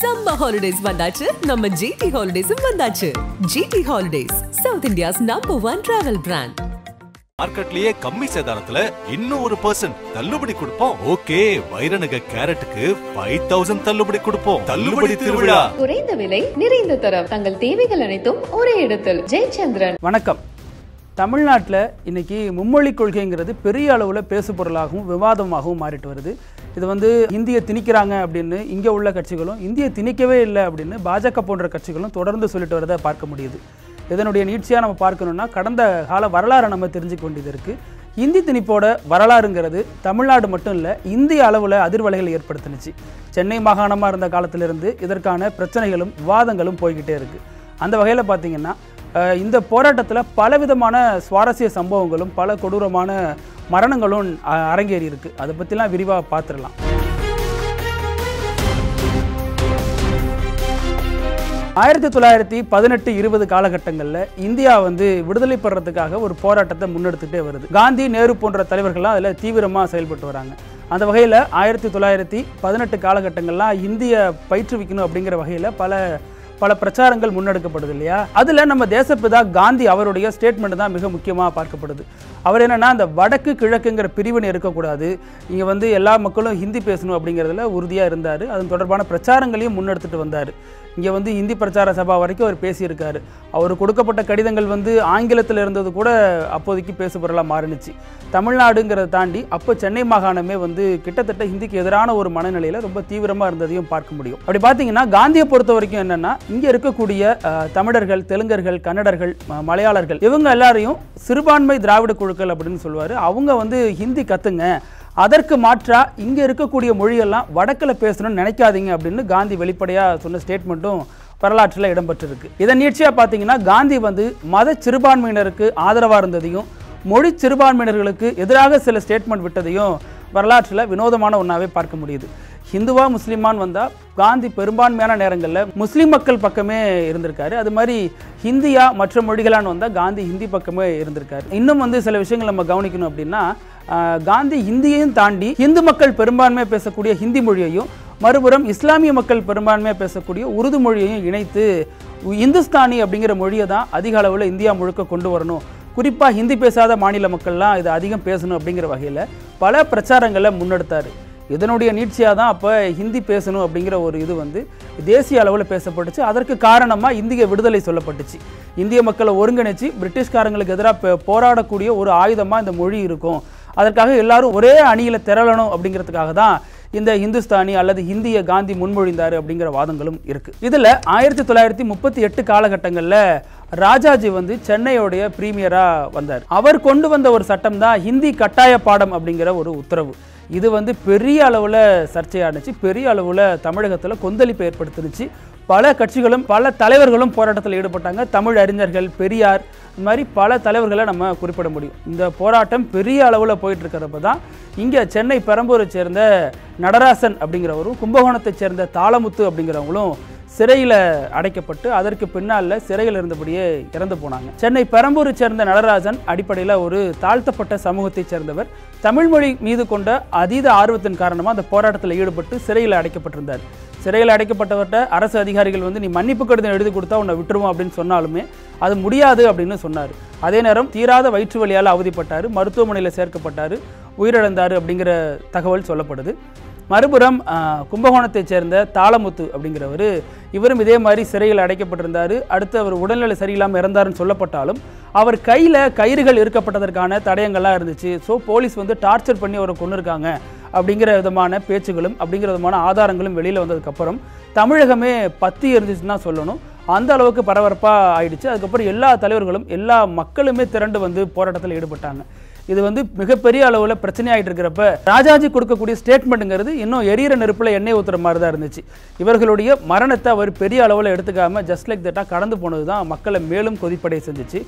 Summer holidays வந்தாச்சு நம்ம GT Holidays வந்தாச்சு. GT Holidays, South India's #1 travel brand. மார்க்கெட்லயே கம்மி சேதாரத்துல இன்னும் 1% தள்ளுபடி கொடுப்போம். ஓகே, வைரநக கேரட்டுக்கு 5000 தள்ளுபடி கொடுப்போம். தள்ளுபடி திருவிழா. குறைந்த விலை நிறைந்த தரம். தங்கள் தேவைகள் அனைத்தும் ஒரே இடத்தில். ஜெயச்சந்திரன். வணக்கம். தமிழ்நாட்டில் இன்னைக்கு மும்மொழி கொள்கைங்கிறது பெரிய அளவில் பேசுபொருளாகவும் விவாதமாகவும் மாறிட்டு வருது. இது இந்திய திணிக்கிறாங்க அப்படின்னு இங்கே உள்ள கட்சிகளும், இந்திய திணிக்கவே இல்லை அப்படின்னு பாஜக போன்ற கட்சிகளும் தொடர்ந்து சொல்லிட்டு வரதை பார்க்க முடியுது. இதனுடைய நீட்சியாக நம்ம பார்க்கணுன்னா கடந்த கால வரலாறை நம்ம தெரிஞ்சுக்க வேண்டியது இருக்குது. இந்தி திணிப்போட வரலாறுங்கிறது தமிழ்நாடு மட்டும் இல்லை, இந்திய அளவில் அதிர்வலைகளை ஏற்படுத்தினுச்சு. சென்னை மாகாணமாக இருந்த காலத்திலிருந்து இதற்கான பிரச்சனைகளும் விவாதங்களும் போய்கிட்டே இருக்குது. அந்த வகையில் பார்த்திங்கன்னா இந்த போராட்டத்தில் பலவிதமான சுவாரஸ்ய சம்பவங்களும் பல கொடூரமான மரணங்களும் அரங்கேறி இருக்குது. அதை பற்றிலாம் விரிவாக பார்த்துடலாம். 1918-20 காலகட்டங்களில் இந்தியா விடுதலை பெறறதுக்காக ஒரு போராட்டத்தை முன்னெடுத்துகிட்டே வருது. காந்தி, நேரு போன்ற தலைவர்கள்லாம் அதில் தீவிரமாக செயல்பட்டு வராங்க. அந்த வகையில் 1918 காலகட்டங்கள்லாம் இந்திய பயிற்றுவிக்கணும் அப்படிங்கிற வகையில் பல பிரச்சாரங்கள் முன்னெடுக்கப்படுது இல்லையா. அதில் நம்ம தேசப்பிதா காந்தி அவருடைய ஸ்டேட்மெண்ட் தான் மிக முக்கியமாக பார்க்கப்படுது. அவர் என்னென்னா, அந்த வடக்கு கிழக்குங்கிற பிரிவினை இருக்கக்கூடாது, இங்கே எல்லா மக்களும் ஹிந்தி பேசணும் அப்படிங்கிறதுல உறுதியாக இருந்தார். அதன் தொடர்பான பிரச்சாரங்களையும் முன்னெடுத்துட்டு வந்தார். இங்கே ஹிந்தி பிரச்சார சபா வரைக்கும் அவர் பேசியிருக்காரு. அவர் கொடுக்கப்பட்ட கடிதங்கள் ஆங்கிலத்தில் இருந்தது கூட அப்போதைக்கு பேசுபொருளாக மாறினுச்சு. தமிழ்நாடுங்கிறத தாண்டி அப்போ சென்னை மாகாணமே கிட்டத்தட்ட ஹிந்திக்கு எதிரான ஒரு மனநிலையில் ரொம்ப தீவிரமாக இருந்ததையும் பார்க்க முடியும். அப்படி பார்த்தீங்கன்னா காந்தியை பொறுத்த வரைக்கும் என்னென்னா, இங்கே இருக்கக்கூடிய தமிழர்கள், தெலுங்கர்கள், கன்னடர்கள், மலையாளர்கள் இவங்க எல்லாரையும் சிறுபான்மை திராவிட குழுக்கள் அப்படின்னு சொல்லுவார். அவங்க ஹிந்தி கற்றுங்க, அதற்கு மாற்றா இங்கே இருக்கக்கூடிய மொழியெல்லாம் வடக்கில் பேசணும்னு நினைக்காதீங்க அப்படின்னு காந்தி வெளிப்படையாக சொன்ன ஸ்டேட்மெண்ட்டும் வரலாற்றில் இடம்பெற்றிருக்கு. இதன் நீட்சியாக பார்த்தீங்கன்னா காந்தி மத சிறுபான்மையினருக்கு ஆதரவாக இருந்ததையும், மொழி சிறுபான்மையினர்களுக்கு எதிராக சில ஸ்டேட்மெண்ட் விட்டதையும் வரலாற்றில் வினோதமான ஒன்றாவே பார்க்க முடியுது. ஹிந்துவா முஸ்லீமான் வந்தால் காந்தி பெரும்பான்மையான நேரங்களில் முஸ்லீம் மக்கள் பக்கமே இருந்திருக்காரு. அது மாதிரி ஹிந்தியா மற்ற மொழிகளான்னு வந்தால் காந்தி ஹிந்தி பக்கமே இருந்திருக்காரு. இன்னும் சில விஷயங்கள் நம்ம கவனிக்கணும் அப்படின்னா, காந்தி ஹிந்தியையும் தாண்டி இந்து மக்கள் பெரும்பான்மையாக பேசக்கூடிய ஹிந்தி மொழியையும், மறுபுறம் இஸ்லாமிய மக்கள் பெரும்பான்மையாக பேசக்கூடிய உருது மொழியையும் இணைத்து இந்துஸ்தானி அப்படிங்கிற மொழியை தான் அதிக அளவில் இந்தியா முழுக்க கொண்டு வரணும், குறிப்பாக ஹிந்தி பேசாத மாநில மக்கள்லாம் இதை அதிகம் பேசணும் அப்படிங்கிற வகையில் பல பிரச்சாரங்களை முன்னெடுத்தார். இதனுடைய நீட்சியாக தான் அப்போ ஹிந்தி பேசணும் அப்படிங்கிற ஒரு இது தேசிய அளவில் பேசப்பட்டுச்சு. அதற்கு காரணமாக இந்திய விடுதலை சொல்லப்பட்டுச்சு. இந்திய மக்களை ஒருங்கிணைச்சு பிரிட்டிஷ்காரங்களுக்கு எதிராக போராடக்கூடிய ஒரு ஆயுதமாக இந்த மொழி இருக்கும், அதற்காக எல்லாரும் ஒரே அணியில் திரளணும் அப்படிங்கிறதுக்காக தான் இந்த இந்துஸ்தானி அல்லது ஹிந்தியை காந்தி முன்மொழிந்தார் அப்படிங்கிற வாதங்களும் இருக்குது. இதில் 1938 காலகட்டங்களில் ராஜாஜி சென்னையோடைய பிரீமியராக வந்தார். அவர் கொண்டு வந்த ஒரு சட்டம் தான் ஹிந்தி கட்டாய பாடம் அப்படிங்கிற ஒரு உத்தரவு. இது பெரிய அளவில் சர்ச்சையானுச்சு, பெரிய அளவில் தமிழகத்தில் கொந்தளிப்பை ஏற்படுத்தினுச்சு. பல கட்சிகளும் பல தலைவர்களும் போராட்டத்தில் ஈடுபட்டாங்க. தமிழ் அறிஞர்கள், பெரியார், இந்த மாதிரி பல தலைவர்களை நம்ம குறிப்பிட முடியும். இந்த போராட்டம் பெரிய அளவில் போயிட்டு இருக்கிறப்ப தான் இங்கே சென்னை பெரம்பூரை சேர்ந்த நடராசன் அப்படிங்கிறவரும், கும்பகோணத்தை சேர்ந்த தாளமுத்து அப்படிங்கிறவங்களும் சிறையில் அடைக்கப்பட்டு அதற்கு பின்னால் சிறையில் இருந்தபடியே இறந்து போனாங்க. சென்னை பெரம்பூரை சேர்ந்த நடராஜன் அடிப்படையில் ஒரு தாழ்த்தப்பட்ட சமூகத்தை சேர்ந்தவர். தமிழ்மொழி மீது கொண்ட அதீத ஆர்வத்தின் காரணமாக அந்த போராட்டத்தில் ஈடுபட்டு சிறையில் அடைக்கப்பட்டிருந்தார். சிறையில் அடைக்கப்பட்டவர்கிட்ட அரசு அதிகாரிகள் நீ மன்னிப்பு கடிதம் எழுதி கொடுத்தா உன்னை விட்டுருவோம் அப்படின்னு சொன்னாலுமே அது முடியாது அப்படின்னு சொன்னார். அதே நேரம் தீராத வயிற்று வலியால் அவதிப்பட்டார், மருத்துவமனையில் சேர்க்கப்பட்டார், உயிரிழந்தார் அப்படிங்கிற தகவல் சொல்லப்படுது. மறுபுறம் கும்பகோணத்தை சேர்ந்த தாளமுத்து அப்படிங்கிறவர், இவரும் இதே மாதிரி சிறையில் அடைக்கப்பட்டிருந்தார். அடுத்து அவர் உடல்நிலை சரியில்லாமல் இறந்தாருன்னு சொல்லப்பட்டாலும் அவர் கையில் கயிறுகள் இருக்கப்பட்டதற்கான தடயங்கள்லாம் இருந்துச்சு. ஸோ போலீஸ் டார்ச்சர் பண்ணி அவரை கொண்டிருக்காங்க அப்படிங்கிற விதமான பேச்சுகளும் அப்படிங்கிற விதமான ஆதாரங்களும் வெளியில் வந்ததுக்கப்புறம் தமிழகமே பத்தி இருந்துச்சுன்னு தான் சொல்லணும். அந்த அளவுக்கு பரபரப்பாக ஆயிடுச்சு. அதுக்கப்புறம் எல்லா தலைவர்களும் எல்லா மக்களுமே திரண்டு போராட்டத்தில் ஈடுபட்டாங்க. இது மிகப்பெரிய அளவில் பிரச்சனையாகிட்டு இருக்கிறப்ப ராஜாஜி கொடுக்கக்கூடிய ஸ்டேட்மெண்ட்டுங்கிறது இன்னும் எரியிற நெருப்பில் எண்ணெய் ஊற்றுற மாதிரி தான் இருந்துச்சு. இவர்களுடைய மரணத்தை அவர் பெரிய அளவில் எடுத்துக்காமல் ஜஸ்ட் லைக் தட்டாக கடந்து போனது தான் மக்களை மேலும் கொதிப்படைய செஞ்சிச்சு.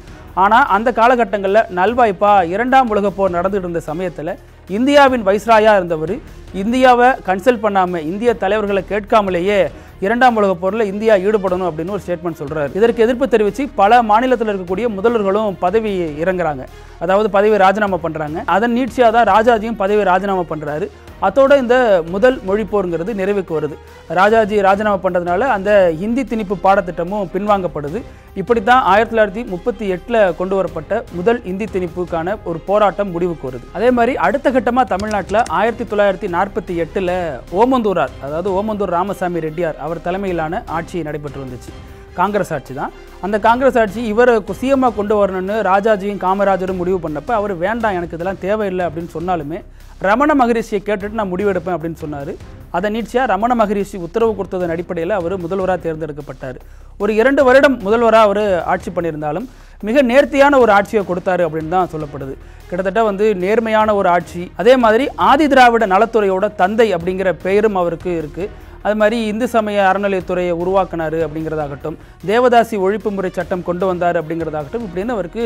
ஆனால் அந்த காலகட்டங்களில் நல்வாய்ப்பாக 2ஆம் உலகப் போர் நடந்துகிட்டு இருந்த சமயத்தில் இந்தியாவின் வைஸ்ராயாக இருந்தவர் இந்தியாவை கன்சல்ட் பண்ணாமல், இந்திய தலைவர்களை கேட்காமலேயே 2ஆம் உலகப் போரில் இந்தியா ஈடுபடணும் அப்படின்னு ஒரு ஸ்டேட்மெண்ட் சொல்கிறார். இதற்கு எதிர்ப்பு தெரிவித்து பல மாநிலத்தில் இருக்கக்கூடிய முதல்வர்களும் பதவி இறங்குறாங்க. அதாவது பதவியை ராஜினாமா பண்ணுறாங்க. அதன் நீட்சியாக தான் ராஜாஜியும் பதவியை ராஜினாமா பண்ணுறாரு. அதோட இந்த முதல் மொழிப்போருங்கிறது நிறைவுக்கு வருது. ராஜாஜி ராஜினாமா பண்ணுறதுனால அந்த ஹிந்தி திணிப்பு பாடத்திட்டமும் பின்வாங்கப்படுது. இப்படி தான் 1938 கொண்டு வரப்பட்ட முதல் இந்தி திணிப்புக்கான ஒரு போராட்டம் முடிவுக்கு வருது. அதே மாதிரி அடுத்த கட்டமாக தமிழ்நாட்டில் 1948 ஓமந்தூரார், அதாவது ஓமந்தூர் ராமசாமி ரெட்டியார் அவர் தலைமையிலான ஆட்சி நடைபெற்று வந்துச்சு. காங்கிரஸ் ஆட்சி தான். அந்த காங்கிரஸ் ஆட்சி இவர் சிஎம்மாக கொண்டு வரணும்னு ராஜாஜியும் காமராஜரும் முடிவு பண்ணப்போ அவர் வேண்டாம், எனக்கு இதெல்லாம் தேவையில்லை அப்படின்னு சொன்னாலுமே ரமண மகரிஷியை கேட்டுட்டு நான் முடிவெடுப்பேன் அப்படின்னு சொன்னார். அதை நீட்சியாக ரமண மகரிஷி உத்தரவு கொடுத்ததன் அடிப்படையில் அவர் முதல்வராக தேர்ந்தெடுக்கப்பட்டார். ஒரு 2 வருடம் முதல்வராக அவர் ஆட்சி பண்ணியிருந்தாலும் மிக நேர்த்தியான ஒரு ஆட்சியை கொடுத்தாரு அப்படின்னு தான் சொல்லப்படுது. கிட்டத்தட்ட நேர்மையான ஒரு ஆட்சி. அதே மாதிரி ஆதி திராவிட நலத்துறையோட தந்தை அப்படிங்கிற பெயரும் அவருக்கு இருக்குது. அது மாதிரி இந்து சமய அறநிலையத்துறையை உருவாக்கினார் அப்படிங்கிறதாகட்டும், தேவதாசி ஒழிப்பு முறை சட்டம் கொண்டு வந்தார் அப்படிங்கிறதாகட்டும், இப்படின்னு அவருக்கு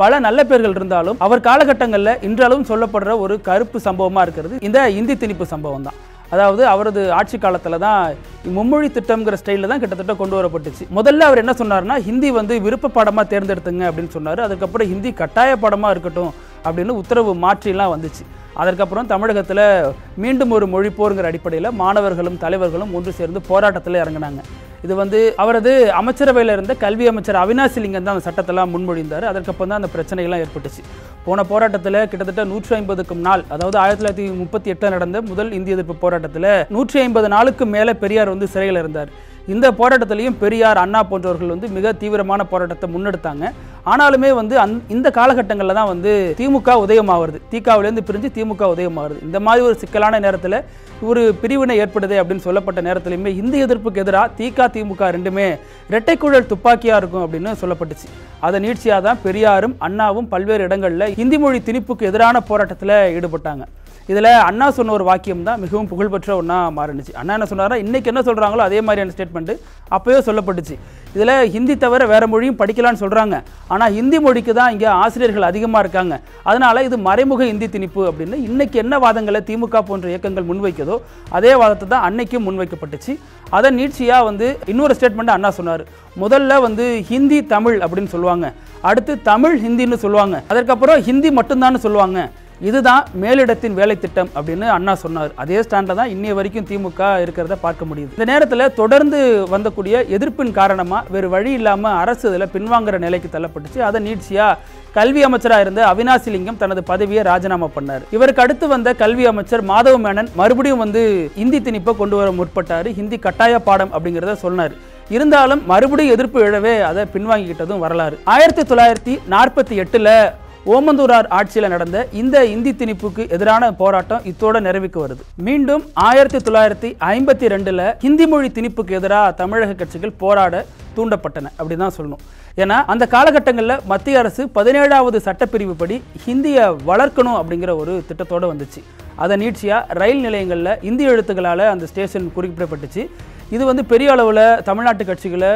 பல நல்ல பேர்கள் இருந்தாலும் அவர் காலகட்டங்களில் இன்றளவும் சொல்லப்படுற ஒரு கருப்பு சம்பவமாக இருக்கிறது இந்த இந்தி திணிப்பு சம்பவம் தான். அதாவது அவரது ஆட்சி காலத்தில் தான் மும்மொழி திட்டம்ங்கிற ஸ்டைலில் தான் கிட்டத்தட்ட கொண்டு வரப்பட்டுச்சு. முதல்ல அவர் என்ன சொன்னார்னா, ஹிந்தி விருப்ப பாடமாக தேர்ந்தெடுத்துங்க அப்படின்னு சொன்னார். அதுக்கப்புறம் ஹிந்தி கட்டாய பாடமாக இருக்கட்டும் அப்படின்னு உத்தரவு மாற்றிலாம் வந்துச்சு. அதற்கப்புறம் தமிழகத்தில் மீண்டும் ஒரு மொழிப்போருங்கிற அடிப்படையில் மாணவர்களும் தலைவர்களும் ஒன்று சேர்ந்து போராட்டத்தில் இறங்கினாங்க. இது அவரது அமைச்சரவையில் இருந்த கல்வி அமைச்சர் அவினாசி லிங்கம் தான் அந்த சட்டத்தெல்லாம் முன்மொழிந்தார். அதற்கப்புறம் தான் அந்த பிரச்சனைகள்லாம் ஏற்பட்டுச்சு. போன போராட்டத்தில் கிட்டத்தட்ட 150க்கும் நாள், அதாவது 1938 நடந்த முதல் இந்திய எதிர்ப்பு போராட்டத்தில் 150 நாளுக்கு மேலே பெரியார் சிறையில் இருந்தார். இந்த போராட்டத்திலையும் பெரியார், அண்ணா போன்றவர்கள் மிக தீவிரமான போராட்டத்தை முன்னெடுத்தாங்க. ஆனாலுமே இந்த காலகட்டங்களில் தான் திமுக உதயமாகிறது. திகாவிலேருந்து பிரிஞ்சு திமுக உதயமாகிறது. இந்த மாதிரி ஒரு சிக்கலான நேரத்தில் ஒரு பிரிவினை ஏற்படுது அப்படின்னு சொல்லப்பட்ட நேரத்திலையுமே இந்திய எதிர்ப்புக்கு எதிராக திமுக ரெண்டுமே இரட்டைக்குழல் துப்பாக்கியாக இருக்கும் அப்படின்னு சொல்லப்பட்டுச்சு. அதை நீட்சியாக தான் பெரியாரும் அண்ணாவும் பல்வேறு இடங்களில் இந்தி மொழி திணிப்புக்கு எதிரான போராட்டத்தில் ஈடுபட்டாங்க. இதில் அண்ணா சொன்ன ஒரு வாக்கியம் தான் மிகவும் புகழ்பெற்ற ஒன்றா மாறினுச்சு. அண்ணா என்ன சொன்னாரா, இன்றைக்கி என்ன சொல்கிறாங்களோ அதே மாதிரியான ஸ்டேட்மெண்ட்டு அப்போயோ சொல்லப்பட்டுச்சு. இதில் ஹிந்தி தவிர வேறு மொழியும் படிக்கலான்னு சொல்கிறாங்க, ஆனால் ஹிந்தி மொழிக்கு தான் இங்கே ஆசிரியர்கள் அதிகமாக இருக்காங்க, அதனால் இது மறைமுக ஹிந்தி திணிப்பு அப்படின்னு இன்றைக்கி என்ன வாதங்களை திமுக போன்ற இயக்கங்கள் முன்வைக்கதோ அதே வாதத்தை தான் அன்னைக்கும் முன்வைக்கப்பட்டுச்சு. அதை நீட்சியாக இன்னொரு ஸ்டேட்மெண்ட்டு அண்ணா சொன்னார். முதல்ல ஹிந்தி தமிழ் அப்படின்னு சொல்லுவாங்க, அடுத்து தமிழ் ஹிந்தின்னு சொல்லுவாங்க, அதற்கப்புறம் ஹிந்தி மட்டும்தான்னு சொல்லுவாங்க, இதுதான் மேலிடத்தின் வேலை திட்டம் அப்படின்னு அண்ணா சொன்னார். அதே ஸ்டாண்டில் தான் இன்னைய வரைக்கும் திமுக இருக்கிறத பார்க்க முடியுது. இந்த நேரத்தில் தொடர்ந்து வந்தக்கூடிய எதிர்ப்பின் காரணமாக வேறு வழி இல்லாமல் அரசு இதில் பின்வாங்குற நிலைக்கு தள்ளப்பட்டுச்சு. அதை நீட்சியாக கல்வி அமைச்சராக இருந்த அவினாசி லிங்கம் தனது பதவியை ராஜினாமா பண்ணார். இவருக்கு அடுத்து வந்த கல்வி அமைச்சர் மாதவ மேனன் மறுபடியும் இந்தி திணிப்பை கொண்டு வர முற்பட்டார். ஹிந்தி கட்டாய பாடம் அப்படிங்கிறத சொன்னார். இருந்தாலும் மறுபடியும் எதிர்ப்பு எழவே அதை பின்வாங்கிக்கிட்டதும் வரலாறு. 1948 ஓமந்தூரார் ஆட்சியில் நடந்த இந்த இந்தி திணிப்புக்கு எதிரான போராட்டம் இத்தோட நிறைவுக்கு வருது. மீண்டும் 1952 ஹிந்தி மொழி திணிப்புக்கு எதிராக தமிழக கட்சிகள் போராட தூண்டப்பட்டன அப்படிதான் சொல்லணும். ஏன்னா அந்த காலகட்டங்களில் மத்திய அரசு 17வது சட்டப்பிரிவு படி ஹிந்தியை வளர்க்கணும் அப்படிங்கிற ஒரு திட்டத்தோடு வந்துச்சு. அதை நீட்சியாக ரயில் நிலையங்களில் இந்தி எழுத்துக்களால் அந்த ஸ்டேஷன் குறிப்பிடப்பட்டுச்சு. இது பெரிய அளவில் தமிழ்நாட்டு கட்சிகளை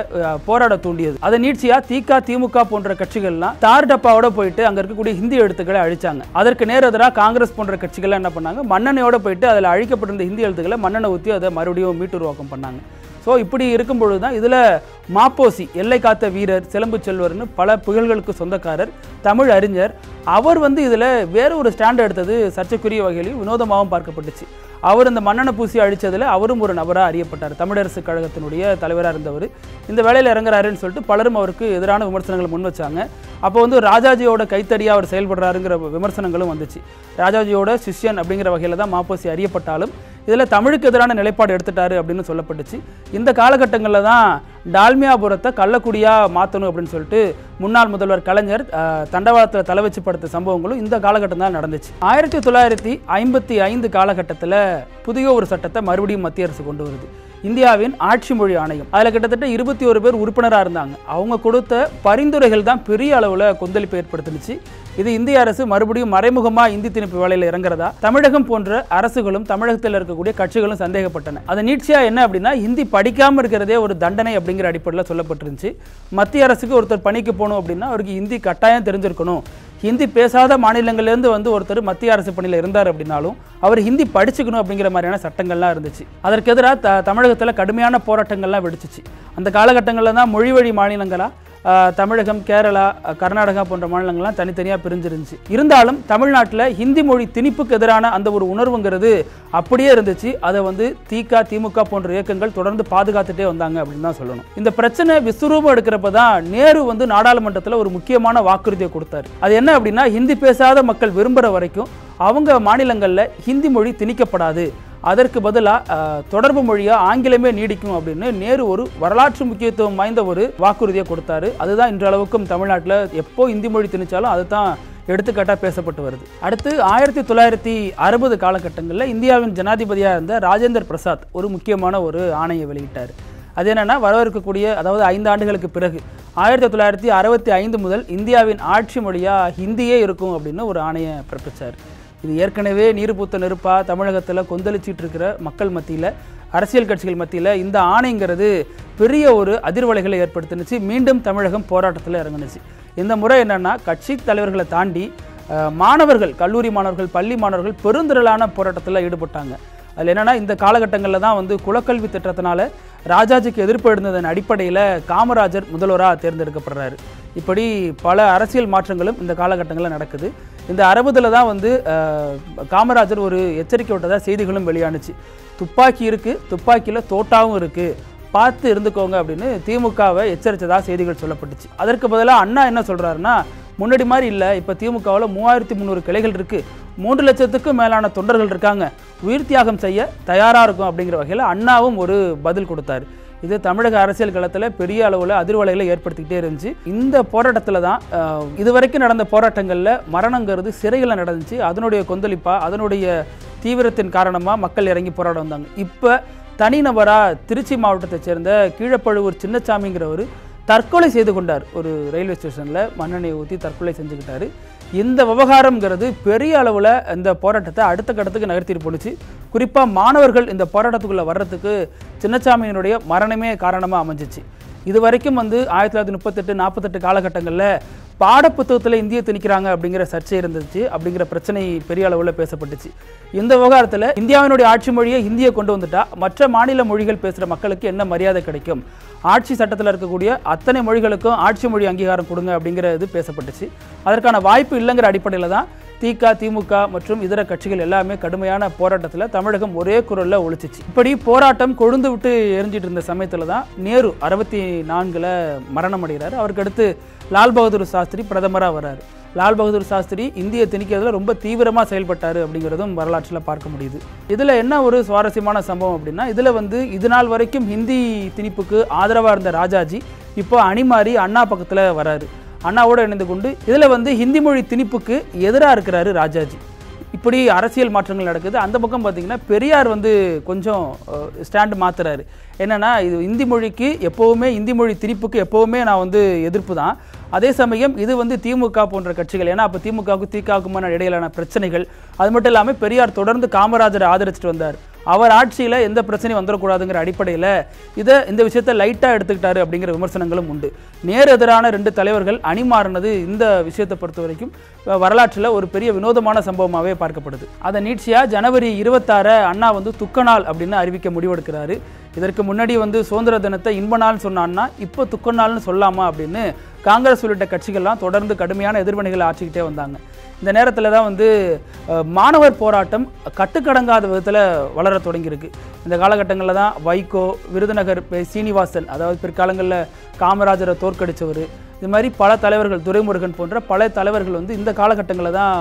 போராட தூண்டியது. அதை நீட்சியாக திமுக போன்ற கட்சிகள்லாம் தார் டப்பாவோட போயிட்டு அங்கே இருக்கக்கூடிய ஹிந்தி எழுத்துக்களை அழிச்சாங்க. அதற்கு நேரெதிராக காங்கிரஸ் போன்ற கட்சிகள் என்ன பண்ணாங்க, மண்ணெண்ணையோட போயிட்டு அதில் அழிக்கப்பட்டிருந்த ஹிந்தி எழுத்துக்களை மண்ணெண்ணை ஊற்றி அதை மறுபடியும் மீட்டுருவாக்கம் பண்ணாங்க. ஸோ இப்படி இருக்கும்பொழுது தான் இதில் மாப்போசி, எல்லை காத்த வீரர், சிலம்பு செல்வர்னு பல புகழ்களுக்கு சொந்தக்காரர், தமிழ் அறிஞர், அவர் இதில் வேறு ஒரு ஸ்டாண்ட் எடுத்தது சர்ச்சைக்குரிய வகையிலையும் வினோதமாகவும் பார்க்கப்பட்டுச்சு. அவர் இந்த மண்ணெண்ணை பூசி அழித்ததில் அவரும் ஒரு நபராக அறியப்பட்டார். தமிழரசு கழகத்தினுடைய தலைவராக இருந்தவர் இந்த வேலையில் இறங்குறாருன்னு சொல்லிட்டு பலரும் அவருக்கு எதிரான விமர்சனங்களை முன் வச்சாங்க. அப்போ ராஜாஜியோட கைத்தடியாக அவர் செயல்படுறாருங்கிற விமர்சனங்களும் வந்துச்சு. ராஜாஜியோட சிஷ்யன் அப்படிங்கிற வகையில் தான் மாப்போசி அறியப்பட்டாலும் இதில் தமிழுக்கு எதிரான நிலைப்பாடு எடுத்துட்டாரு அப்படின்னு சொல்லப்பட்டுச்சு. இந்த காலகட்டங்களில் தான் டால்மியாபுரத்தை கள்ளக்குடியாக மாற்றணும் அப்படின்னு சொல்லிட்டு முன்னாள் முதல்வர் கலைஞர் தண்டவாளத்தில் தலை வச்சு படுத்த சம்பவங்களும் இந்த காலகட்டம் தான் நடந்துச்சு. 1955 காலகட்டத்தில் புதிய ஒரு சட்டத்தை மறுபடியும் மத்திய அரசு கொண்டு வருது. இந்தியாவின் ஆட்சி மொழி ஆணையம். அதில் கிட்டத்தட்ட 21 பேர் உறுப்பினராக இருந்தாங்க. அவங்க கொடுத்த பரிந்துரைகள் தான் பெரிய அளவில் கொந்தளிப்பு ஏற்படுத்துனுச்சு. இது இந்திய அரசு மறுபடியும் மறைமுகமாக இந்தி திணிப்பு வேலையில் இறங்குறதா தமிழகம் போன்ற அரசுகளும் தமிழகத்தில் இருக்கக்கூடிய கட்சிகளும் சந்தேகப்பட்டன. அது நீட்சியாக என்ன அப்படின்னா, ஹிந்தி படிக்காமல் இருக்கிறதே ஒரு தண்டனை அப்படிங்கிற அடிப்படையில் சொல்லப்பட்டிருந்துச்சு. மத்திய அரசுக்கு ஒருத்தர் பணிக்கு போகணும் அப்படின்னா அவருக்கு ஹிந்தி கட்டாயம் தெரிஞ்சிருக்கணும். ஹிந்தி பேசாத மாநிலங்கள்லேருந்து ஒருத்தர் மத்திய அரசு பணியில் இருந்தார் அப்படின்னாலும் அவர் ஹிந்தி படிச்சுக்கணும் அப்படிங்கிற மாதிரியான சட்டங்கள்லாம் இருந்துச்சு. அதற்கு எதிராக தமிழகத்தில் கடுமையான போராட்டங்கள்லாம் வெடிச்சிச்சு. அந்த காலகட்டங்களில் தான் மொழி வழி மாநிலங்களாக தமிழகம், கேரளா, கர்நாடகா போன்ற மாநிலங்கள்லாம் தனித்தனியாக பிரிஞ்சிருந்துச்சு. இருந்தாலும் தமிழ்நாட்டில் ஹிந்தி மொழி திணிப்புக்கு எதிரான அந்த ஒரு உணர்வுங்கிறது அப்படியே இருந்துச்சு. அதை வந்து திமுக போன்ற இயக்கங்கள் தொடர்ந்து பாதுகாத்துட்டே வந்தாங்க அப்படின்னு தான் சொல்லணும். இந்த பிரச்சனை விஸ்வரூபம் எடுக்கிறப்ப தான் நேரு வந்து நாடாளுமன்றத்தில் ஒரு முக்கியமான வாக்குறுதியை கொடுத்தாரு. அது என்ன அப்படின்னா, ஹிந்தி பேசாத மக்கள் விரும்புகிற வரைக்கும் அவங்க மாநிலங்களில் ஹிந்தி மொழி திணிக்கப்படாது, அதற்கு பதிலாக தொடர்பு மொழியாக ஆங்கிலமே நீடிக்கும் அப்படின்னு நேரு ஒரு வரலாற்று முக்கியத்துவம் வாய்ந்த ஒரு வாக்குறுதியை கொடுத்தாரு. அதுதான் இன்றளவுக்கும் தமிழ்நாட்டில் எப்போ ஹிந்தி மொழி திணிச்சாலும் அதுதான் எடுத்துக்காட்டாக பேசப்பட்டு வருது. அடுத்து 1960 காலகட்டங்களில் இந்தியாவின் ஜனாதிபதியாக இருந்த ராஜேந்திர பிரசாத் ஒரு முக்கியமான ஒரு ஆணையை வெளியிட்டார். அது என்னென்னா, வரவிருக்கக்கூடிய அதாவது 5 ஆண்டுகளுக்கு பிறகு 1965 முதல் இந்தியாவின் ஆட்சி மொழியாக ஹிந்தியே இருக்கும் அப்படின்னு ஒரு ஆணையை பிறப்பித்தார். இது ஏற்கனவே நீர் பூத்த நெருப்பா தமிழகத்தில் கொந்தளிச்சிட்டு இருக்கிற மக்கள் மத்தியில், அரசியல் கட்சிகள் மத்தியில் இந்த ஆணைங்கிறது பெரிய ஒரு அதிர்வலைகளை ஏற்படுத்தினுச்சு. மீண்டும் தமிழகம் போராட்டத்தில் இறங்குனுச்சு. இந்த முறை என்னென்னா, கட்சி தலைவர்களை தாண்டி மாணவர்கள், கல்லூரி மாணவர்கள், பள்ளி மாணவர்கள் பெருந்திரளான போராட்டத்தில் ஈடுபட்டாங்க. அதில் என்னென்னா, இந்த காலகட்டங்களில் தான் வந்து குலக்கல்வி திட்டத்தினால ராஜாஜிக்கு எதிர்ப்பு எழுந்ததன் அடிப்படையில் காமராஜர் முதல்வராக தேர்ந்தெடுக்கப்படுறாரு. இப்படி பல அரசியல் மாற்றங்களும் இந்த காலகட்டங்களில் நடக்குது. இந்த 60ல் தான் வந்து காமராஜர் ஒரு எச்சரிக்கை விட்டதாக செய்திகளும் வெளியானுச்சு. துப்பாக்கி இருக்குது, துப்பாக்கியில் தோட்டாவும் இருக்குது, பார்த்து இருந்துக்கோங்க அப்படின்னு திமுகவை எச்சரித்ததாக செய்திகள் சொல்லப்பட்டுச்சு. அதற்கு பதிலாக அண்ணா என்ன சொல்கிறாருன்னா, முன்னாடி மாதிரி இல்லை, இப்போ திமுகவில் 3300 கிளைகள் இருக்குது, 3 லட்சத்துக்கும் மேலான தொண்டர்கள் இருக்காங்க, உயிர் தியாகம் செய்ய தயாராக இருக்கும் அப்படிங்கிற வகையில் அண்ணாவும் ஒரு பதில் கொடுத்தாரு. இது தமிழக அரசியல் களத்தில் பெரிய அளவில் அதிர்வலைகளை ஏற்படுத்திக்கிட்டே இருந்துச்சு. இந்த போராட்டத்தில் தான் இதுவரைக்கும் நடந்த போராட்டங்களில் மரணங்கிறது சிறைகளில் நடந்துச்சு. அதனுடைய கொந்தளிப்பாக, அதனுடைய தீவிரத்தின் காரணமாக மக்கள் இறங்கி போராட வந்தாங்க. இப்போ தனிநபராக திருச்சி மாவட்டத்தை சேர்ந்த கீழப்பழுவூர் சின்னசாமிங்கிறவர் தற்கொலை செய்து கொண்டார். ஒரு ரயில்வே ஸ்டேஷனில் மண்ணெண்ணெய் ஊற்றி தற்கொலை செஞ்சுக்கிட்டாரு. இந்த விவகாரங்கிறது பெரிய அளவில் இந்த போராட்டத்தை அடுத்த கட்டத்துக்கு நகர்த்திட்டு போணுச்சு. குறிப்பாக மாணவர்கள் இந்த போராட்டத்துக்குள்ளே வர்றதுக்கு சின்னசாமியினுடைய மரணமே காரணமாக அமைஞ்சிச்சு. இது வரைக்கும் வந்து 1938-48 காலகட்டங்களில் பாடப்புத்தகத்தில் இந்தியை திணிக்கிறாங்க அப்படிங்கிற சர்ச்சை இருந்துச்சு, அப்படிங்கிற பிரச்சனை பெரிய அளவில் பேசப்பட்டுச்சு. இந்த விவகாரத்தில் இந்தியாவினுடைய ஆட்சி மொழியை ஹிந்தியை கொண்டு வந்துட்டா மற்ற மாநில மொழிகள் பேசுகிற மக்களுக்கு என்ன மரியாதை கிடைக்கும், ஆட்சி சட்டத்தில் இருக்கக்கூடிய அத்தனை மொழிகளுக்கும் ஆட்சி மொழி அங்கீகாரம் கொடுங்க அப்படிங்கிறது பேசப்பட்டுச்சு. அதற்கான வாய்ப்பு இல்லைங்கிற அடிப்படையில் தான் திமுக மற்றும் இதர கட்சிகள் எல்லாமே கடுமையான போராட்டத்தில் தமிழகம் ஒரே குரலில் ஒழிச்சிச்சு. இப்படி போராட்டம் கொழுந்து விட்டு எரிஞ்சிட்டு இருந்த சமயத்தில் தான் நேரு 64ல் மரணம் அடைகிறார். அவருக்கு அடுத்து லால் பகதூர் சாஸ்திரி பிரதமராக வர்றாரு. லால் பகதூர் சாஸ்திரி இந்தியை திணிக்கிறதுல ரொம்ப தீவிரமாக செயல்பட்டார் அப்படிங்கிறதும் வரலாற்றில் பார்க்க முடியுது. இதில் என்ன ஒரு சுவாரஸ்யமான சம்பவம் அப்படின்னா, இதில் வந்து இது நாள் வரைக்கும் ஹிந்தி திணிப்புக்கு ஆதரவாக இருந்த ராஜாஜி இப்போ அணிமாறி அண்ணா பக்கத்தில் வராரு. அண்ணாவோடு இணைந்து கொண்டு இதில் வந்து ஹிந்தி மொழி திணிப்புக்கு எதிராக இருக்கிறாரு ராஜாஜி. இப்படி அரசியல் மாற்றங்கள் நடக்குது. அந்த பக்கம் பார்த்திங்கன்னா பெரியார் வந்து கொஞ்சம் ஸ்டாண்டு மாற்றுறாரு. என்னென்னா, இது ஹிந்தி மொழிக்கு எப்போவுமே, ஹிந்தி மொழி திணிப்புக்கு எப்போவுமே நான் வந்து எதிர்ப்பு தான். அதே சமயம் இது வந்து திமுக போன்ற கட்சிகள், ஏன்னா அப்போ திமுகவுக்கும் திகாவுக்குமான இடையிலான பிரச்சனைகள், அது மட்டும் இல்லாமல் பெரியார் தொடர்ந்து காமராஜரை ஆதரிச்சுட்டு வந்தார். அவர் ஆட்சியில் எந்த பிரச்சனையும் வந்துடக்கூடாதுங்கிற அடிப்படையில் இந்த விஷயத்தை லைட்டாக எடுத்துக்கிட்டாரு அப்படிங்கிற விமர்சனங்களும் உண்டு. நேர் எதிரான 2 தலைவர்கள் அணிமாறினது இந்த விஷயத்தை பொறுத்த வரைக்கும் வரலாற்றில் ஒரு பெரிய வினோதமான சம்பவமாகவே பார்க்கப்படுது. அதை நீட்சியாக ஜனவரி 26 அண்ணா வந்து துக்க நாள் அப்படின்னு அறிவிக்க முடிவெடுக்கிறாரு. இதற்கு முன்னாடி வந்து சுதந்திர தினத்தை இன்ப நாள்னு சொன்னான்னா இப்போ துக்க நாள்னு சொல்லாமா அப்படின்னு காங்கிரஸ் உள்ளிட்ட கட்சிகள்லாம் தொடர்ந்து கடுமையான எதிர்வினைகளை ஆற்றிக்கிட்டே வந்தாங்க. இந்த நேரத்தில் தான் வந்து மாணவர் போராட்டம் கட்டுக்கடங்காத விதத்தில் வளர தொடங்கியிருக்கு. இந்த காலகட்டங்களில் தான் வைகோ, விருதுநகர் சீனிவாசன், அதாவது பிற்காலங்களில் காமராஜரை தோற்கடித்தவர், இது மாதிரி பல தலைவர்கள், துரைமுருகன் போன்ற பல தலைவர்கள் வந்து இந்த காலகட்டங்களில் தான்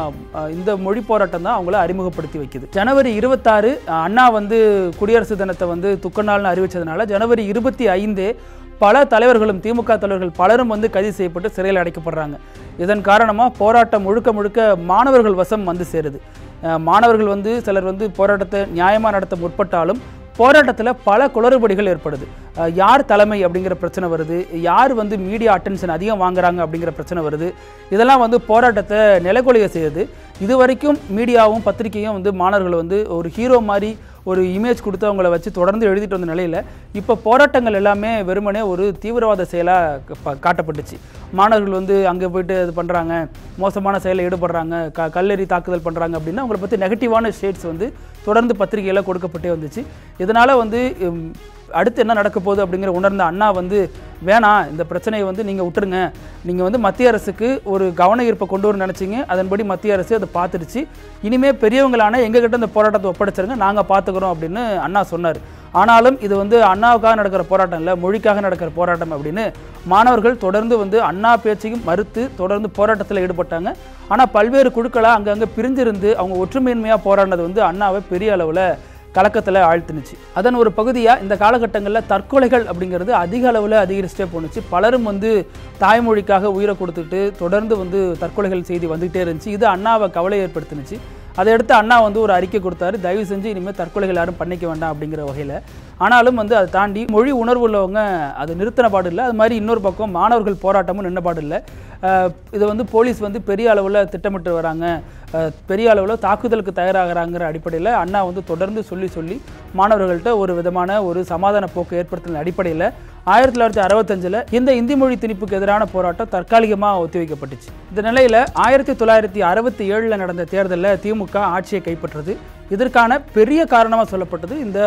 இந்த மொழி போராட்டம் தான் அவங்கள அறிமுகப்படுத்தி வைக்குது. ஜனவரி 26 அண்ணா வந்து குடியரசு தினத்தை வந்து துக்க நாள்னு அறிவித்ததுனால ஜனவரி 25 பல தலைவர்களும், திமுக தலைவர்கள் பலரும் வந்து கைது செய்யப்பட்டு சிறையில் அடைக்கப்படுறாங்க. இதன் காரணமாக போராட்டம் முழுக்க மாணவர்கள் வசம் வந்து சேருது. மாணவர்கள் வந்து சிலர் வந்து போராட்டத்தை நியாயமாக நடத்த முற்பட்டாலும் போராட்டத்தில் பல குளறுபடிகள் ஏற்படுது. யார் தலைமை அப்படிங்கிற பிரச்சனை வருது, யார் வந்து மீடியா அட்டென்ஷன் அதிகம் வாங்குறாங்க அப்படிங்கிற பிரச்சனை வருது. இதெல்லாம் வந்து போராட்டத்தை நிலைகுலைய செய்யுது. இது வரைக்கும் மீடியாவும் பத்திரிகையும் வந்து மாணவர்கள் வந்து ஒரு ஹீரோ மாதிரி ஒரு இமேஜ் கொடுத்து அவங்கள வச்சு தொடர்ந்து எழுதிட்டு வந்த நிலையில் இப்போ போராட்டங்கள் எல்லாமே வெறுமனே ஒரு தீவிரவாத செயலாக காட்டப்பட்டுச்சு. மாணவர்கள் வந்து அங்கே போயிட்டு இது பண்ணுறாங்க, மோசமான செயலில் ஈடுபடுறாங்க, கல்லெறி தாக்குதல் பண்ணுறாங்க அப்படின்னா அவங்களை பற்றி நெகட்டிவான ஷேட்ஸ் வந்து தொடர்ந்து பத்திரிகையில் கொடுக்கப்பட்டே வந்துச்சு. இதனால் வந்து அடுத்து என்ன நடக்க போகுது அப்படிங்கிற உணர்ந்த அண்ணா வந்து வேணாம், இந்த பிரச்சனையை வந்து நீங்கள் விட்டுருங்க, நீங்கள் வந்து மத்திய அரசுக்கு ஒரு கவன ஈர்ப்பை கொண்டு வர நினச்சிங்க, அதன்படி மத்திய அரசு அதை பார்த்துருச்சு, இனிமேல் பெரியவங்களான எங்ககிட்ட இந்த போராட்டத்தை ஒப்படைச்சிருங்க, நாங்கள் பார்த்துக்கிறோம் அப்படின்னு அண்ணா சொன்னார். ஆனாலும் இது வந்து அண்ணாவுக்காக நடக்கிற போராட்டம் இல்லை, மொழிக்காக நடக்கிற போராட்டம் அப்படின்னு மாணவர்கள் தொடர்ந்து வந்து அண்ணா பேச்சையும் மறுத்து தொடர்ந்து போராட்டத்தில் ஈடுபட்டாங்க. ஆனால் பல்வேறு குழுக்களாக அங்கங்கே பிரிஞ்சிருந்து அவங்க ஒற்றுமையின்மையாக போராடினது வந்து அண்ணாவை பெரிய அளவில் கலக்கத்தில் ஆழ்த்துனுச்சு. அதன் ஒரு பகுதியாக இந்த காலகட்டங்களில் தற்கொலைகள் அப்படிங்கிறது அதிக அளவில் அதிகரிச்சுட்டே போணுச்சு. பலரும் வந்து தாய்மொழிக்காக உயிரை கொடுத்துட்டு தொடர்ந்து வந்து தற்கொலைகள் செய்தி வந்துகிட்டே இருந்துச்சு. இது அண்ணாவை கவலை ஏற்படுத்தினுச்சு. அதை அடுத்து அண்ணா வந்து ஒரு அறிக்கை கொடுத்தாரு, தயவு செஞ்சு இனிமேல் தற்கொலைகள் யாரும் பண்ணிக்க வேண்டாம் அப்படிங்கிற வகையில். ஆனாலும் வந்து அதை தாண்டி மொழி உணர்வு உள்ளவங்க அது நிறுத்தின பாடு இல்லை, அது மாதிரி இன்னொரு பக்கம் மாணவர்கள் போராட்டமும் நின்ன பாடு இல்லை. இதை வந்து போலீஸ் வந்து பெரிய அளவில் திட்டமிட்டு வராங்க, பெரிய அளவில் தாக்குதலுக்கு தயாராகிறாங்கிற அடிப்படையில் அண்ணா வந்து தொடர்ந்து சொல்லி மாணவர்கள்ட்ட ஒரு விதமான ஒரு சமாதான போக்கு ஏற்படுத்தின அடிப்படையில் 1965 இந்த இந்தி மொழி திணிப்புக்கு எதிரான போராட்டம் தற்காலிகமாக ஒத்திவைக்கப்பட்டுச்சு. இந்த நிலையில் 1967 நடந்த தேர்தலில் திமுக ஆட்சியை கைப்பற்றது. இதற்கான பெரிய காரணமாக சொல்லப்பட்டது இந்த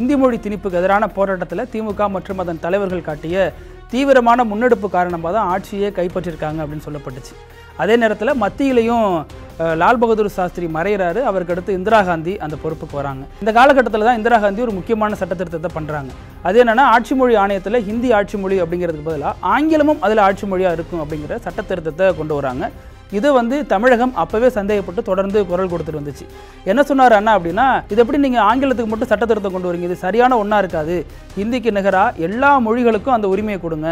இந்தி மொழி திணிப்புக்கு எதிரான போராட்டத்தில் திமுக மற்றும் அதன் தலைவர்கள் காட்டிய தீவிரமான முன்னெடுப்பு காரணமாக தான் ஆட்சியை கைப்பற்றிருக்காங்க அப்படின்னு சொல்லப்பட்டுச்சு. அதே நேரத்தில் மத்தியிலையும் லால் பகதூர் சாஸ்திரி மறைகிறாரு, அவருக்கு அடுத்து இந்திரா காந்தி அந்த பொறுப்புக்கு வராங்க. இந்த காலகட்டத்தில் தான் இந்திரா காந்தி ஒரு முக்கியமான சட்ட திருத்தத்தை பண்ணுறாங்க. அது என்னென்னா, ஆட்சி மொழி ஆணையத்தில் ஹிந்தி ஆட்சி மொழி அப்படிங்கிறதுக்கு பதிலாக ஆங்கிலமும் அதில் ஆட்சி மொழியாக இருக்கும் அப்படிங்கிற சட்ட திருத்தத்தை கொண்டு வராங்க. இது வந்து தமிழகம் அப்போவே சந்தேகப்பட்டு தொடர்ந்து குரல் கொடுத்துட்டு வந்துச்சு. என்ன சொன்னார் அண்ணா அப்படின்னா, இது எப்படி நீங்கள் ஆங்கிலத்துக்கு மட்டும் சட்ட திருத்தம் கொண்டு வரீங்க, இது சரியான ஒன்றா இருக்காது, ஹிந்திக்கு நிகராக எல்லா மொழிகளுக்கும் அந்த உரிமையை கொடுங்க,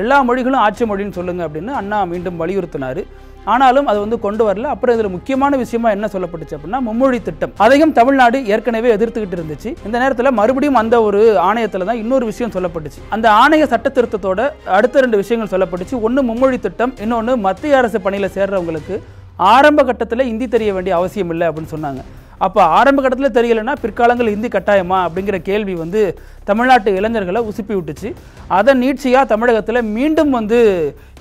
எல்லா மொழிகளும் ஆட்சி மொழின்னு சொல்லுங்கள் அப்படின்னு அண்ணா மீண்டும் வலியுறுத்தினார். ஆனாலும் அது வந்து கொண்டு வரல. அப்புறம் இதில் முக்கியமான விஷயமா என்ன சொல்லப்பட்டுச்சு அப்படின்னா, மும்மொழி திட்டம். அதையும் தமிழ்நாடு ஏற்கனவே எதிர்த்துக்கிட்டு இருந்துச்சு. இந்த நேரத்தில் மறுபடியும் அந்த ஒரு ஆணையத்தில் தான் இன்னொரு விஷயம் சொல்லப்பட்டுச்சு. அந்த ஆணைய சட்ட திருத்தத்தோட அடுத்த 2 விஷயங்கள் சொல்லப்பட்டுச்சு. ஒன்று மும்மொழி திட்டம், இன்னொன்று மத்திய அரசு பணியில் சேர்றவங்களுக்கு ஆரம்ப கட்டத்தில் ஹிந்தி தெரிய வேண்டிய அவசியம் இல்லை அப்படின்னு சொன்னாங்க. அப்போ ஆரம்ப கட்டத்தில் தெரியலைன்னா பிற்காலங்கள் ஹிந்தி கட்டாயமா அப்படிங்கிற கேள்வி வந்து தமிழ்நாட்டு இளைஞர்களை உசுப்பி விட்டுச்சு. அதன் நீட்சியாக தமிழகத்தில் மீண்டும் வந்து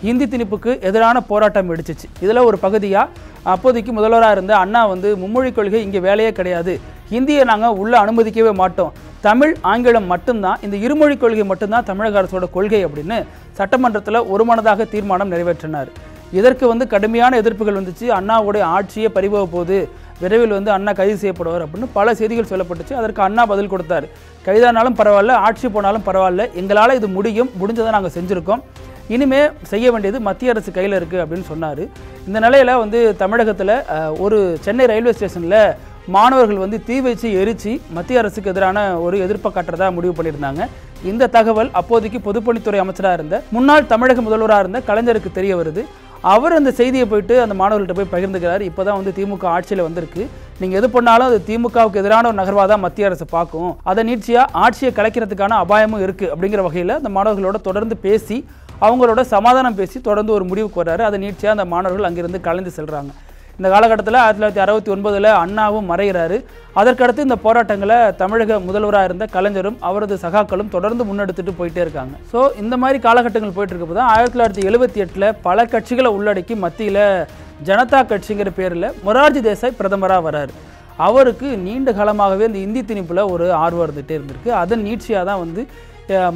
ஹிந்தி திணிப்புக்கு எதிரான போராட்டம் வெடிச்சிச்சு. இதில் ஒரு பகுதியாக அப்போதைக்கு முதல்வராக இருந்த அண்ணா வந்து மும்மொழி கொள்கை இங்கே வேலையே கிடையாது, ஹிந்தியை நாங்கள் உள்ளே அனுமதிக்கவே மாட்டோம், தமிழ் ஆங்கிலம் மட்டும்தான், இந்த இருமொழி கொள்கை மட்டும்தான் தமிழக அரசோட கொள்கை அப்படின்னு சட்டமன்றத்தில் ஒருமனதாக தீர்மானம் நிறைவேற்றினார். இதற்கு வந்து கடுமையான எதிர்ப்புகள் வந்துச்சு. அண்ணாவுடைய ஆட்சியே பறிபோக போகுது, விரைவில் வந்து அண்ணா கைது செய்யப்படுவார் அப்படின்னு பல செய்திகள் சொல்லப்பட்டுச்சு. அதற்கு அண்ணா பதில் கொடுத்தார், கைதானாலும் பரவாயில்ல, ஆட்சி போனாலும் பரவாயில்ல, எங்களால் இது முடிஞ்சதை நாங்கள் செஞ்சுருக்கோம், இனிமே செய்ய வேண்டியது மத்திய அரசு கையில் இருக்குது அப்படின்னு சொன்னார். இந்த நிலையில் வந்து தமிழகத்தில் ஒரு சென்னை ரயில்வே ஸ்டேஷனில் மாணவர்கள் வந்து தீ வச்சு எரிச்சு மத்திய அரசுக்கு எதிரான ஒரு எதிர்ப்பை காட்டுறதா முடிவு பண்ணியிருந்தாங்க. இந்த தகவல் அப்போதைக்கு பொதுப்பணித்துறை அமைச்சராக இருந்த முன்னாள் தமிழக முதல்வராக இருந்த கலைஞருக்கு தெரிய வருது. அவர் அந்த செய்தியை போயிட்டு அந்த மாணவர்கள்ட்ட போய் பகிர்ந்துக்கிறார். இப்போ தான் வந்து திமுக ஆட்சியில் வந்திருக்கு, நீங்கள் எது பண்ணாலும் அது திமுகவுக்கு எதிரான ஒரு நகர்வாக தான் மத்திய அரசு பார்க்கும், அதை நீட்சியாக ஆட்சியை கலைக்கிறதுக்கான அபாயமும் இருக்குது அப்படிங்கிற வகையில் அந்த மாணவர்களோட தொடர்ந்து பேசி அவங்களோட சமாதானம் பேசி தொடர்ந்து ஒரு முடிவுக்கு வர்றாரு. அதை நீட்சியாக அந்த மாணவர்கள் அங்கிருந்து கலந்து செல்கிறாங்க. இந்த காலகட்டத்தில் 1969 அண்ணாவும் மறைகிறாரு. அதற்கடுத்து இந்த போராட்டங்களை தமிழக முதல்வராக இருந்த கலைஞரும் அவரது சகாக்களும் தொடர்ந்து முன்னெடுத்துட்டு போயிட்டே இருக்காங்க. ஸோ இந்த மாதிரி காலகட்டங்கள் போயிட்டு இருக்கப்போ தான் 1978 பல கட்சிகளை உள்ளடக்கி மத்தியில் ஜனதா கட்சிங்கிற பேரில் மொரார்ஜி தேசாய் பிரதமராக வராரு. அவருக்கு நீண்ட காலமாகவே இந்த இந்தி திணிப்பில் ஒரு ஆர்வம் இருந்துகிட்டே இருந்திருக்கு. அதன் நீட்சியாக தான் வந்து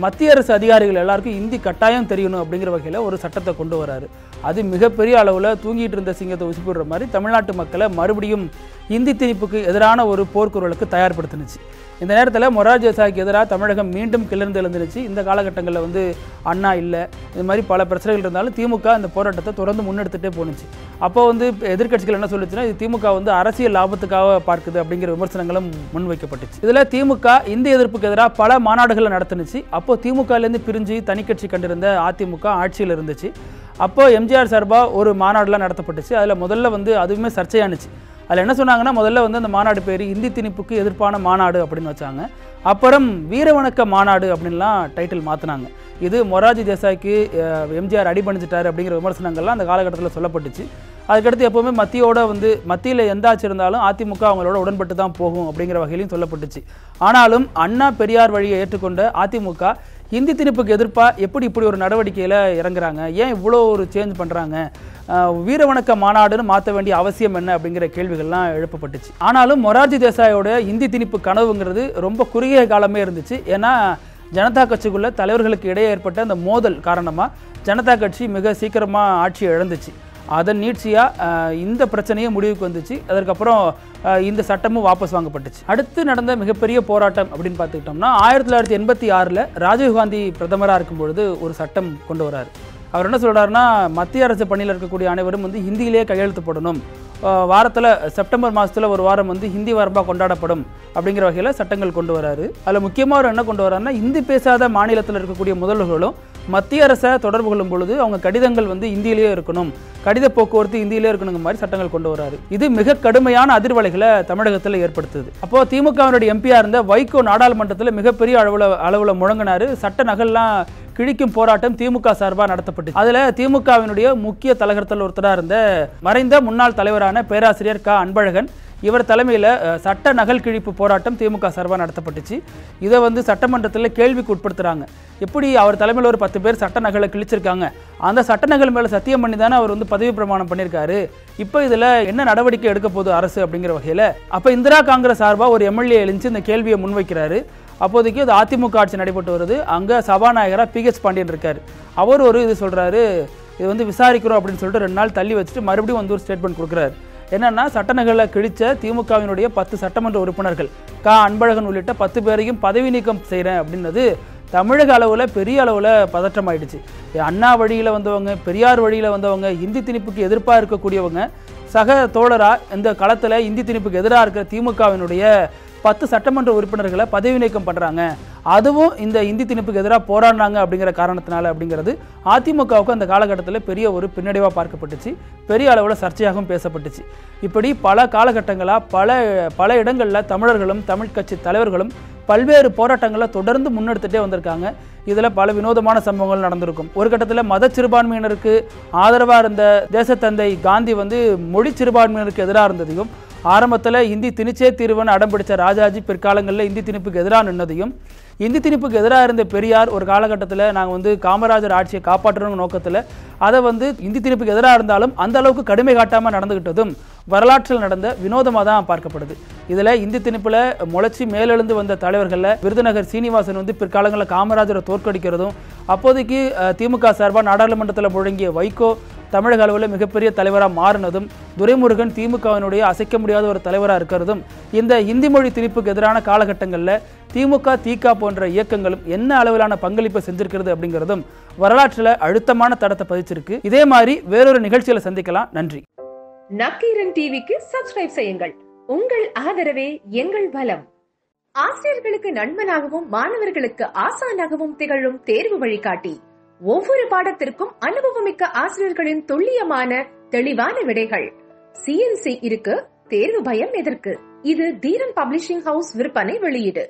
மத்திய அரசு அதிகாரிகள் எல்லாருக்கும் இந்தி கட்டாயம் தெரியணும் அப்படிங்கிற வகையில் ஒரு சட்டத்தை கொண்டு வராரு. அது மிகப்பெரிய அளவில் தூங்கிட்டு இருந்த சிங்கத்தை உசுப்பிடுற மாதிரி தமிழ்நாட்டு மக்களை மறுபடியும் இந்தி திணிப்புக்கு எதிரான ஒரு போர்க்குரலுக்கு தயார்படுத்தினுச்சு. இந்த நேரத்தில் மொரார்ஜி தேசாய்க்கு எதிராக தமிழகம் மீண்டும் கிளர்ந்து எழுந்துருச்சு. இந்த காலகட்டங்களில் வந்து அண்ணா இல்லை, இது மாதிரி பல பிரச்சனைகள் இருந்தாலும் திமுக இந்த போராட்டத்தை தொடர்ந்து முன்னெடுத்துகிட்டே போணுச்சு. அப்போ வந்து எதிர்க்கட்சிகள் என்ன சொல்லுச்சுன்னா, இது திமுக வந்து அரசியல் லாபத்துக்காக பார்க்குது அப்படிங்கிற விமர்சனங்களும் முன்வைக்கப்பட்டுச்சு. இதில் திமுக இந்தி எதிர்ப்புக்கு எதிராக பல மாநாடுகளை நடத்துனுச்சு. அப்போது திமுகலேருந்து பிரிஞ்சு தனிக்கட்சி கண்டிருந்த அதிமுக ஆட்சியில் இருந்துச்சு. அப்போது எம்ஜிஆர் சார்பாக ஒரு மாநாடுலாம் நடத்தப்பட்டுச்சு. அதில் முதல்ல வந்து அதுவுமே சர்ச்சையானுச்சு. அதில் என்ன சொன்னாங்கன்னா, முதல்ல வந்து அந்த மாநாடு பேர் இந்தி திணிப்புக்கு எதிர்ப்பான மாநாடு அப்படின்னு வச்சாங்க. அப்புறம் வீரவணக்க மாநாடு அப்படின்லாம் டைட்டில் மாற்றினாங்க. இது மொரார்ஜி தேசாய்க்கு எம்ஜிஆர் அடிபணிச்சிட்டாரு அப்படிங்கிற விமர்சனங்கள்லாம் அந்த காலகட்டத்தில் சொல்லப்பட்டுச்சு. அதுக்கடுத்து எப்பவுமே மத்தியில் எந்த ஆட்சி இருந்தாலும் அதிமுக அவங்களோட உடன்பட்டு தான் போகும் அப்படிங்கிற வகையிலும் சொல்லப்பட்டுச்சு. ஆனாலும் அண்ணா பெரியார் வழியை ஏற்றுக்கொண்ட அதிமுக இந்தி திணிப்புக்கு எதிர்ப்பாக இப்படி ஒரு நடவடிக்கையில் இறங்குறாங்க, ஏன் இவ்வளோ ஒரு சேஞ்ச் பண்ணுறாங்க, வீரவணக்க மாநாடுன்னு மாற்ற வேண்டிய அவசியம் என்ன அப்படிங்கிற கேள்விகள்லாம் எழுப்பப்பட்டுச்சு. ஆனாலும் மொரார்ஜி தேசாயோட இந்தி திணிப்பு கனவுங்கிறது ரொம்ப குறுகிய காலமே இருந்துச்சு. ஏன்னா ஜனதா கட்சிக்குள்ள தலைவர்களுக்கு இடையே ஏற்பட்ட அந்த மோதல் காரணமாக ஜனதா கட்சி மிக சீக்கிரமாக ஆட்சியை இழந்துச்சு. அதன் நீட்சியாக இந்த பிரச்சனையும் முடிவுக்கு வந்துச்சு. அதற்கப்புறம் இந்த சட்டமும் வாபஸ் வாங்கப்பட்டுச்சு. அடுத்து நடந்த மிகப்பெரிய போராட்டம் அப்படின்னு பார்த்துக்கிட்டோம்னா 1986 ராஜீவ்காந்தி பிரதமராக இருக்கும்பொழுது ஒரு சட்டம் கொண்டு வராரு. அவர் என்ன சொல்கிறாருன்னா, மத்திய அரசு பணியில் இருக்கக்கூடிய அனைவரும் ஹிந்தியிலே கையெழுத்து போடணும், வாரத்தில் செப்டம்பர் மாதத்தில் ஒரு வாரம் ஹிந்தி வாரமாக கொண்டாடப்படும் அப்படிங்கிற வகையில் சட்டங்கள் கொண்டு வராரு. அதில் முக்கியமாக அவர் என்ன கொண்டு வராருன்னா, ஹிந்தி பேசாத மாநிலத்தில் இருக்கக்கூடிய முதல்வர்களும் மத்திய அரசை தொடர்பு கொள்ளும் பொழுது அவங்க கடிதங்கள் இந்தியிலேயே இருக்கணும், கடித போக்குவரத்து இந்தியிலே இருக்கணுங்கிற மாதிரி சட்டங்கள் கொண்டு வராரு. இது மிக கடுமையான அதிர்வலைகளை தமிழகத்தில் ஏற்படுத்துது. அப்போ திமுகவினுடைய எம்பியா இருந்த வைகோ நாடாளுமன்றத்தில் மிகப்பெரிய அளவில் முழங்கினாரு. சட்ட நகல்லாம் கிழிக்கும் போராட்டம் திமுக சார்பாக நடத்தப்பட்டு, அதில் திமுகவினுடைய முக்கிய தலைவர்கள் ஒருத்தராக இருந்த மறைந்த முன்னாள் தலைவரான பேராசிரியர் க அன்பழகன் இவர் தலைமையில் சட்ட நகல் கிழிப்பு போராட்டம் திமுக சார்பாக நடத்தப்பட்டுச்சு. இதை சட்டமன்றத்தில் கேள்விக்கு உட்படுத்துகிறாங்க. எப்படி அவர் தலைமையில் ஒரு 10 பேர் சட்ட நகலை கிழிச்சிருக்காங்க, அந்த சட்ட நகல் மேலே சத்தியம் பண்ணி தானே அவர் பதவி பிரமாணம் பண்ணியிருக்காரு, இப்போ இதில் என்ன நடவடிக்கை எடுக்க போகுது அரசு அப்படிங்கிற வகையில் அப்போ இந்திரா காங்கிரஸ் சார்பாக ஒரு எம்எல்ஏ எழுந்து இந்த கேள்வியை முன்வைக்கிறாரு. அப்போதைக்கு அது அதிமுக ஆட்சி நடைபெற்று வருது. அங்கே சபாநாயகராக PH பாண்டியன் இருக்கார். அவர் இது சொல்கிறாரு, இது விசாரிக்கிறோம் அப்படின்னு சொல்லிட்டு 2 நாள் தள்ளி வச்சுட்டு மறுபடியும் ஒரு ஸ்டேட்மெண்ட் கொடுக்குறாரு. என்னன்னா, சட்டநகலை கிழிச்ச திமுகவினுடைய 10 சட்டமன்ற உறுப்பினர்கள் க அன்பழகன் உள்ளிட்ட 10 பேரையும் பதவி நீக்கம் செய்கிறேன் அப்படின்னது தமிழக அளவில் பெரிய அளவில் பதற்றம் ஆயிடுச்சு. அண்ணா வழியில் வந்தவங்க, பெரியார் வழியில் வந்தவங்க, இந்தி திணிப்புக்கு எதிர்ப்பாக இருக்கக்கூடியவங்க சக தோழராக இந்த களத்தில் இந்தி திணிப்புக்கு எதிராக இருக்கிற திமுகவினுடைய 10 சட்டமன்ற உறுப்பினர்களை பதவி நீக்கம் பண்ணுறாங்க, அதுவும் இந்த இந்தி திணிப்புக்கு எதிராக போராடினாங்க அப்படிங்கிற காரணத்தினால அப்படிங்கிறது அதிமுகவுக்கு அந்த காலகட்டத்தில் பெரிய ஒரு பின்னடைவாக பார்க்கப்பட்டுச்சு, பெரிய அளவில் சர்ச்சையாகவும் பேசப்பட்டுச்சு. இப்படி பல காலகட்டங்களாக பல இடங்களில் தமிழர்களும் தமிழ் கட்சி தலைவர்களும் பல்வேறு போராட்டங்களை தொடர்ந்து முன்னெடுத்துட்டே வந்திருக்காங்க. இதில் பல வினோதமான சம்பவங்கள் நடந்திருக்கும். ஒரு கட்டத்தில் மத சிறுபான்மையினருக்கு ஆதரவாக இருந்த தேசத்தந்தை காந்தி மொழி சிறுபான்மையினருக்கு எதிராக இருந்ததையும், ஆரம்பத்தில் இந்தி திணிச்சே தீர்வுன்னு அடம்பிடிச்ச ராஜாஜி பிற்காலங்களில் இந்தி திணிப்புக்கு எதிராக நின்னதையும், இந்தி திணிப்புக்கு எதிராக இருந்த பெரியார் ஒரு காலகட்டத்தில் நாங்கள் காமராஜர் ஆட்சியை காப்பாற்றணும் நோக்கத்தில் அதை இந்தி திணிப்புக்கு எதிராக இருந்தாலும் அந்த அளவுக்கு கடுமை காட்டாமல் நடந்துகிட்டதும் வரலாற்றில் நடந்த வினோதமாக தான் பார்க்கப்படுது. இதில் இந்தி திணிப்பில் முளைச்சி மேலெழுந்து வந்த தலைவர்களில் விருதுநகர் சீனிவாசன் பிற்காலங்களில் காமராஜரை தோற்கடிக்கிறதும், அப்போதைக்கு திமுக சார்பாக நாடாளுமன்றத்தில் முழங்கிய வைகோ தமிழக அளவில் மிகப்பெரிய தலைவராக மாறினதும், துரைமுருகன் திமுகவினுடைய அசைக்க முடியாத ஒரு தலைவராக இருக்கிறதும், இந்த இந்தி மொழி திணிப்புக்கு எதிரான காலகட்டங்களில் திமுக திக போன்ற இயக்கங்களும் என்ன அளவிலான பங்களிப்பை செஞ்சிருக்கிறது அப்படிங்கிறதும் வரலாற்றில் அழுத்தமான தடத்தை பதிச்சிருக்கு. இதே மாதிரி வேறொரு நிகழ்ச்சியில சந்திக்கலாம். நன்றி. நக்கீரன் டிவிக்கு சப்ஸ்கிரைப் செய்யுங்கள். உங்கள் ஆதரவே எங்கள் பலம். ஆசிரியர்களுக்கு நண்பனாகவும் மாணவர்களுக்கு ஆசானாகவும் திகழும் தேர்வு வழிகாட்டி. ஒவ்வொரு பாடத்திற்கும் அனுபவமிக்க ஆசிரியர்களின் துல்லியமான தெளிவான விடைகள். CNC இருக்கு, தேர்வு பயம் எதற்கு? இது தீரன் பப்ளிஷிங் ஹவுஸ் விற்பனை வெளியீடு.